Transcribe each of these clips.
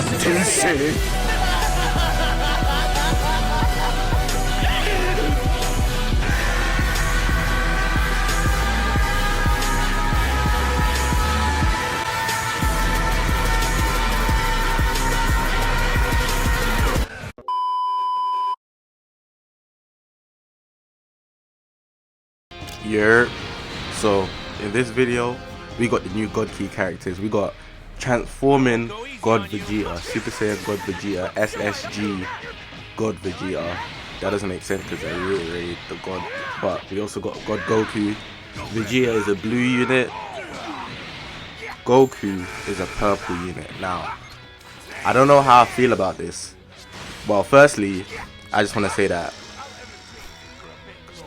転生。Yeah, so in this video we got the new God Key characters. We got Transforming God Vegeta, Super Saiyan God Vegeta, SSG God Vegeta. That doesn't make sense because I reiterate the God. But we also got God Goku. Vegeta is a blue unit, Goku is a purple unit. Now, I don't know how I feel about this. Well, firstly, I just want to say that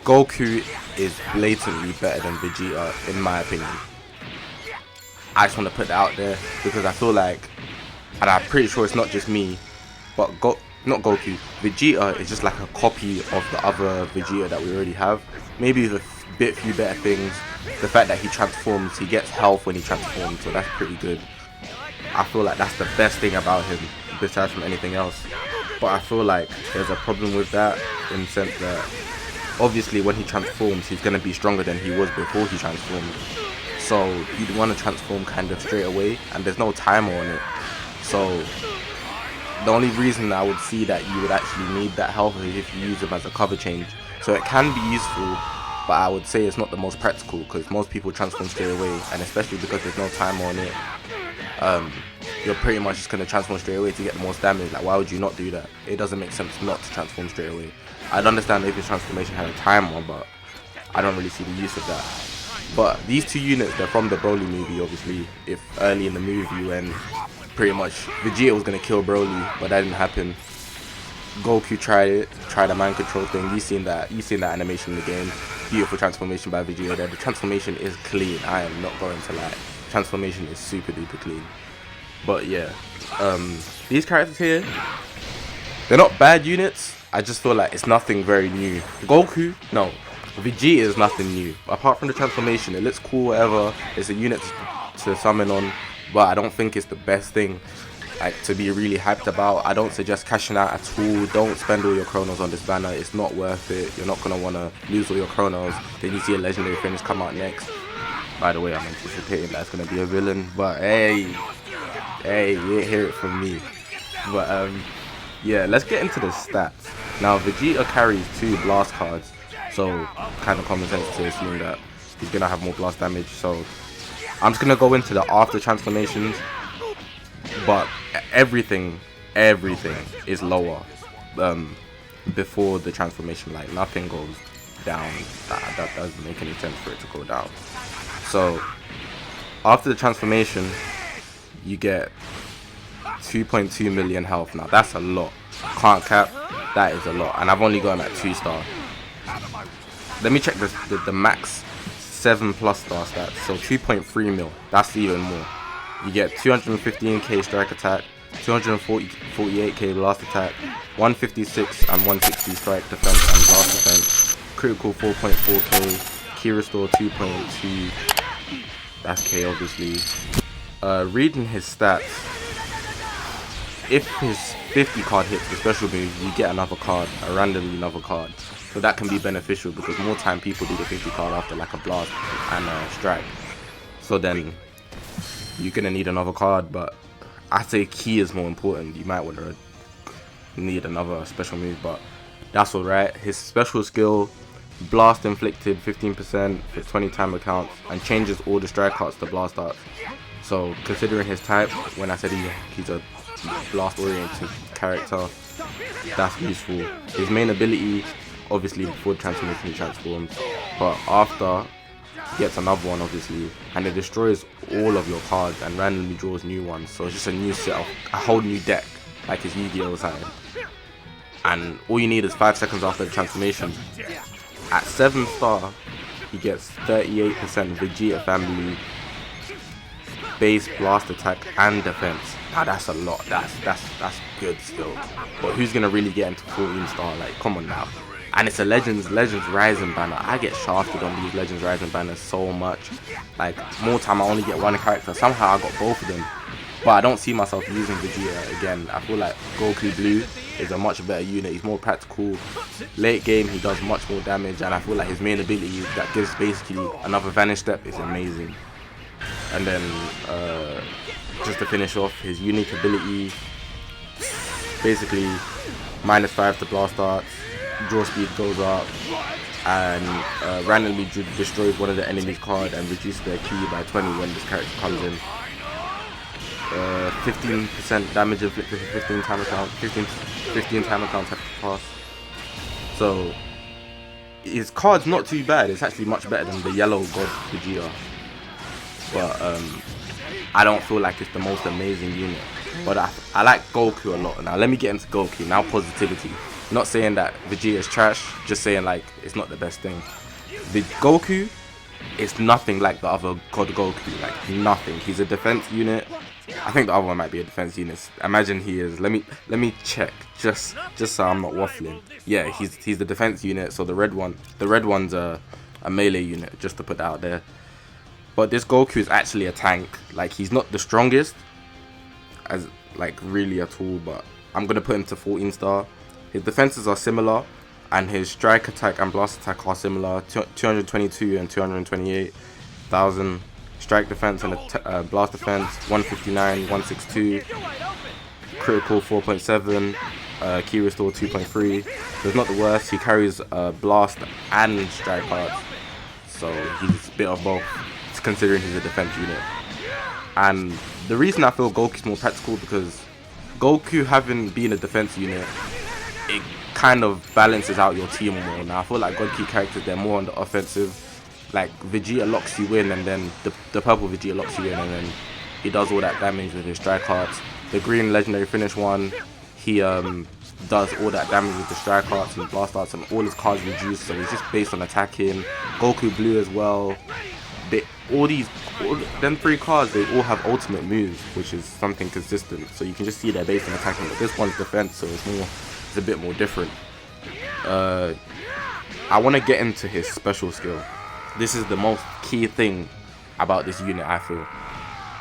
Goku is blatantly better than Vegeta, in my opinion. I just want to put that out there because I feel like, and I'm pretty sure it's not just me, but not Goku, Vegeta is just like a copy of the other Vegeta that we already have. Maybe with a few better things. The fact that he transforms, he gets health when he transforms, so that's pretty good. I feel like that's the best thing about him, besides from anything else. But I feel like there's a problem with that in the sense that obviously when he transforms, he's going to be stronger than he was before he transformed. So you'd want to transform kind of straight away, and there's no timer on it. So the only reason I would see that you would actually need that health is if you use him as a cover change. So it can be useful, but I would say it's not the most practical because most people transform straight away, and especially because there's no timer on it. You're pretty much just going to transform straight away to get the most damage. Like, why would you not do that? It doesn't make sense not to transform straight away. I'd understand if his transformation had a timer, but I don't really see the use of that. But these two units, they're from the Broly movie, obviously. If early in the movie when pretty much Vegeta was going to kill Broly, but that didn't happen. Goku tried a mind control thing. You've seen that animation in the game. Beautiful transformation by Vegeta there. The transformation is clean. I am not going to lie. Transformation is super duper clean. But yeah, these characters here, they're not bad units. I just feel like it's nothing very new. Vegeta is nothing new. Apart from the transformation, it looks cool, whatever. It's a unit to summon on, but I don't think it's the best thing like to be really hyped about. I don't suggest cashing out at all. Don't spend all your chronos on this banner. It's not worth it. You're not going to want to lose all your chronos. Then you see a legendary finish come out next. By the way, I'm anticipating that's going to be a villain, but hey, you didn't hear it from me. But yeah, let's get into the stats. Now, Vegeta carries 2 blast cards, so kind of common sense to assume that he's going to have more blast damage. So I'm just going to go into the after transformations, but everything is lower before the transformation. Like, nothing goes down. That doesn't make any sense for it to go down. So after the transformation, you get 2.2 million health. Now that's a lot. Can't cap. That is a lot, and I've only got him at 2-star. Let me check the max 7+ star stats. So 2.3 mil. That's even more. You get 215k strike attack, 248k blast attack, 156 and 160 strike defense and blast defense, critical 4.4k, key restore 2.2. That's K, obviously. Reading his stats, if his 50 card hits the special move, you get another card, randomly another card. So that can be beneficial because more time people do the 50 card after like a blast and a strike. So then you're gonna need another card, but I say key is more important. You might want to need another special move, but that's alright. His special skill, blast inflicted 15% for 20 timer counts, and changes all the strike arts to blast arts. So considering his type, when I said he's a blast oriented character, that's useful. His main ability, obviously before the transformation he transforms, but after he gets another one obviously, and it destroys all of your cards and randomly draws new ones. So it's just a new set of a whole new deck, like his Yu-Gi-Oh or something. And all you need is 5 seconds after the transformation. At 7-star, he gets 38% Vegeta family base blast attack and defense. Now that's a lot. That's good still. But who's gonna really get into 14-star? Like, come on now. And it's a Legends Rising banner. I get shafted on these Legends Rising banners so much. Like, more time I only get one character. Somehow I got both of them. but I don't see myself using Vegeta again. I feel like Goku Blue is a much better unit. He's more practical. Late game, he does much more damage, and I feel like his main ability that gives basically another vanish step is amazing. And then just to finish off, his unique ability, basically -5 to blast arts, draw speed goes up, and randomly destroys one of the enemy's card and reduces their ki by 20 when this character comes in. 15% damage inflicted for 15 time accounts have to pass. So his card's not too bad. It's actually much better than the yellow God Vegeta. But I don't feel like it's the most amazing unit. But I like Goku a lot. Now let me get into Goku. Now positivity. Not saying that Vegeta is trash, just saying like it's not the best thing. The Goku is nothing like the other God Goku, like nothing. He's a defense unit. I think the other one might be a defense unit. Imagine he is. Let me check just so I'm not waffling. Yeah, he's the defense unit. So the red one's a melee unit, just to put that out there. But this Goku is actually a tank. Like he's not the strongest, as like really at all. But I'm gonna put him to 14 star. His defenses are similar, and his strike attack and blast attack are similar. 222 and 228,000. Strike defense and blast defense 159, 162. Critical 4.7. Ki restore 2.3. So it's not the worst. He carries blast and strike arts, so he's a bit of both, considering he's a defense unit. And the reason I feel Goku's more practical, because Goku having been a defense unit, it kind of balances out your team more. Now I feel like God Ki characters, they're more on the offensive. Like Vegeta locks you in, and then the purple Vegeta locks you in, and then he does all that damage with his strike arts. The green legendary finish one, he does all that damage with the strike arts and blast arts, and all his cards reduce, so he's just based on attacking. Goku Blue as well. Them 3 cards, they all have ultimate moves, which is something consistent. So you can just see they're based on attacking, but this one's defense, so it's a bit more different. I want to get into his special skill. This is the most key thing about this unit, I feel.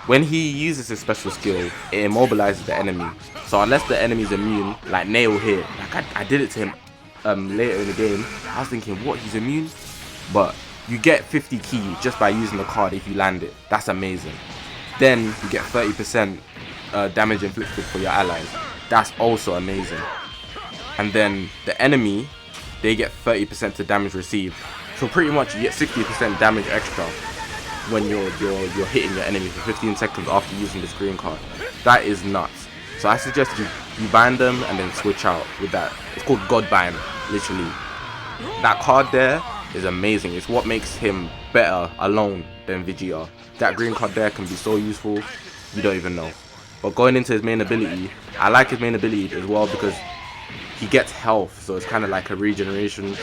When he uses his special skill, it immobilizes the enemy. So unless the enemy's immune, like Nail here, like I did it to him later in the game. I was thinking, what, he's immune? But you get 50 ki just by using the card if you land it. That's amazing. Then you get 30% damage inflicted for your allies. That's also amazing. And then the enemy, they get 30% to damage received. So pretty much you get 60% damage extra when you're hitting your enemy for 15 seconds after using this green card. That is nuts. So I suggest you bind them and then switch out with that. It's called God Bind, literally. That card there is amazing. It's what makes him better alone than Vegeta. That green card there can be so useful, you don't even know. But going into his main ability, I like his main ability as well because he gets health, so it's kind of like a regeneration.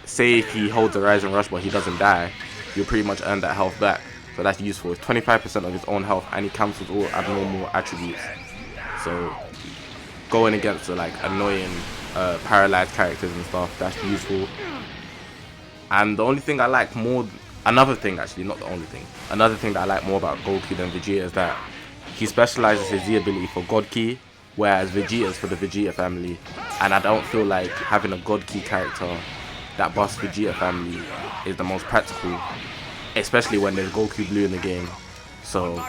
Say if he holds a Rise and Rush but he doesn't die, you'll pretty much earn that health back. So that's useful. It's 25% of his own health, and he cancels all abnormal attributes. So going against like annoying paralyzed characters and stuff, that's useful. And the only thing I like more, another thing actually, not the only thing, another thing that I like more about Goku than Vegeta is that he specializes his Z ability for God Ki, whereas Vegeta is for the Vegeta family. And I don't feel like having a God Ki character that busts Vegeta family is the most practical, especially when there's Goku Blue in the game. So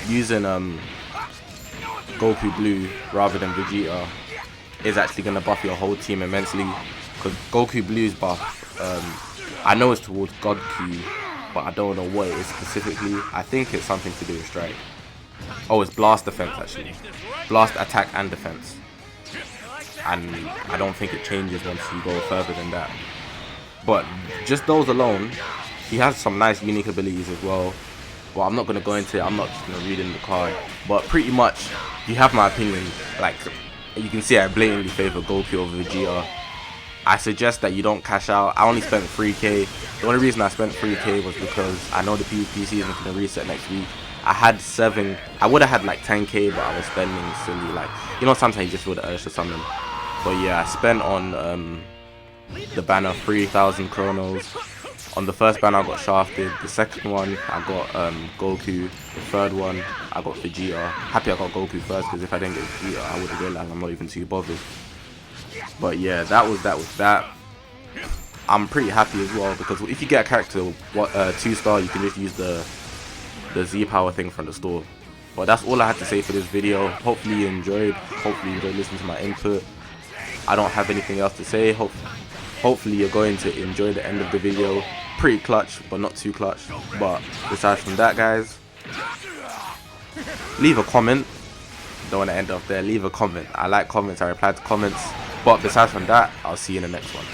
using Goku Blue rather than Vegeta is actually going to buff your whole team immensely, because Goku Blue's buff, I know it's towards God Ki, but I don't know what it is specifically. I think it's something to do with strike. Oh, it's blast defense actually. Blast attack and defense. And I don't think it changes once you go further than that. But just those alone, he has some nice unique abilities as well. Well, I'm not going to go into it. I'm not just going to read in the card. But pretty much, you have my opinion. Like, you can see I blatantly favor Goku over Vegeta. I suggest that you don't cash out. I only spent 3k. The only reason I spent 3k was because I know the PvP season is going to reset next week. I had 7. I would have had like 10k, but I was spending silly. Like, you know, sometimes you just feel the urge to summon. But yeah, I spent on the banner 3,000 chronos On the first banner I got shafted, the second one I got Goku, the third one I got Vegeta. Happy I got Goku first, because if I didn't get Vegeta I would have realized I'm not even too bothered. But yeah, that was that. I'm pretty happy as well, because if you get a character 2-star, you can just use the Z power thing from the store. But that's all I had to say for this video. Hopefully you enjoyed. Hopefully you enjoyed listening to my input. I don't have anything else to say. Hopefully you're going to enjoy the end of the video. Pretty clutch, but not too clutch. But besides from that, guys, leave a comment. Don't want to end up there. Leave a comment. I like comments. I reply to comments. But besides from that, I'll see you in the next one.